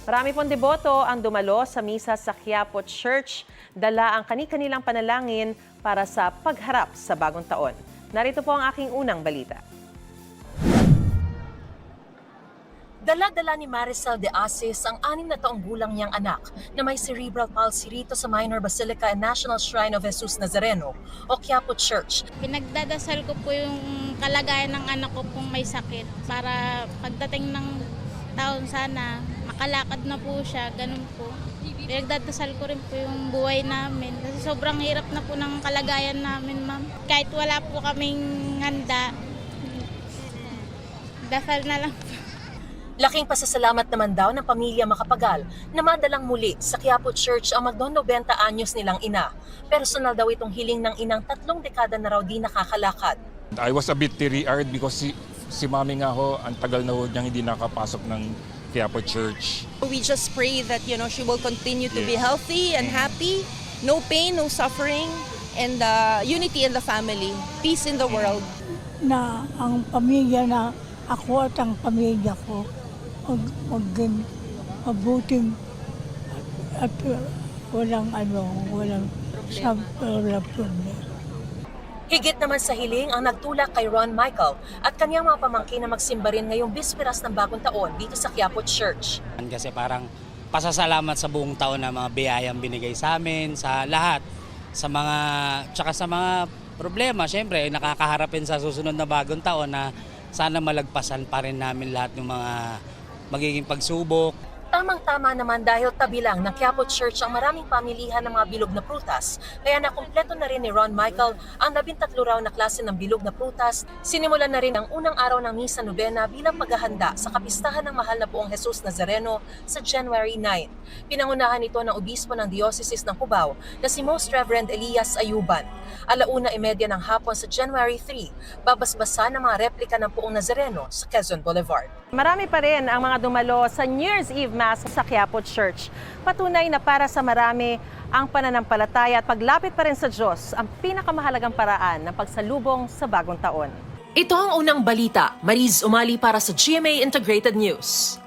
Marami pong deboto ang dumalo sa misa sa Quiapo Church. Dala ang kani-kanilang panalangin para sa pagharap sa bagong taon. Narito po ang aking unang balita. Dala-dala ni Maricel de Asis ang 6 na taong gulang niyang anak na may cerebral palsy rito sa Minor Basilica and National Shrine of Jesus Nazareno o Quiapo Church. Pinagdadasal ko po yung kalagayan ng anak ko kung may sakit para pagdating ng taon sana makalakad na po siya, ganun po. Pinagdadasal ko rin po yung buhay namin kasi sobrang hirap na po ng kalagayan namin, ma'am. Kahit wala po kaming handa, dasal na lang po. Laking pasasalamat naman daw ng pamilya Macapagal na madalang muli sa Quiapo Church ang magno-90 anyos nilang ina. Personal daw itong hiling ng inang 3 dekada na raw di nakakalakad. I was a bit teary-eyed because si mami nga ho, ang tagal na ho niyang hindi nakapasok ng Quiapo Church. We just pray that she will continue to be healthy and happy, no pain, no suffering, and unity in the family, peace in the world. Na ang pamilya na ako at ang pamilya ko maging mabuting at walang problema. Higit naman sa hiling ang nagtulak kay Ron Michael at kanyang mga pamangkin na magsimba rin ngayong bisperas ng bagong taon dito sa Quiapo Church. Kasi parang pasasalamat sa buong taon na mga biyayang binigay sa amin, sa lahat, tsaka sa mga problema. Siyempre, nakakaharapin sa susunod na bagong taon na sana malagpasan pa rin namin lahat ng mga magiging pagsubok. Tamang-tama naman dahil tabi lang ng Quiapo Church ang maraming pamilihan ng mga bilog na prutas. Kaya nakumpleto na rin ni Ron Michael ang 13 raw na klase ng bilog na prutas. Sinimulan na rin ang unang araw ng Misa Novena bilang paghahanda sa kapistahan ng Mahal na Poong Jesus Nazareno sa January 9. Pinangunahan ito ng obispo ng Diocese ng Cubao na si Most Reverend Elias Ayuban. 1:30 ng hapon sa January 3, babasbasan ang mga replika ng Poong Nazareno sa Quezon Boulevard. Marami pa rin ang mga dumalo sa New Year's Eve Mass sa Quiapo Church. Patunay na para sa marami, ang pananampalataya at paglapit pa rin sa Diyos ang pinakamahalagang paraan ng pagsalubong sa bagong taon. Ito ang unang balita. Mariz Umali para sa GMA Integrated News.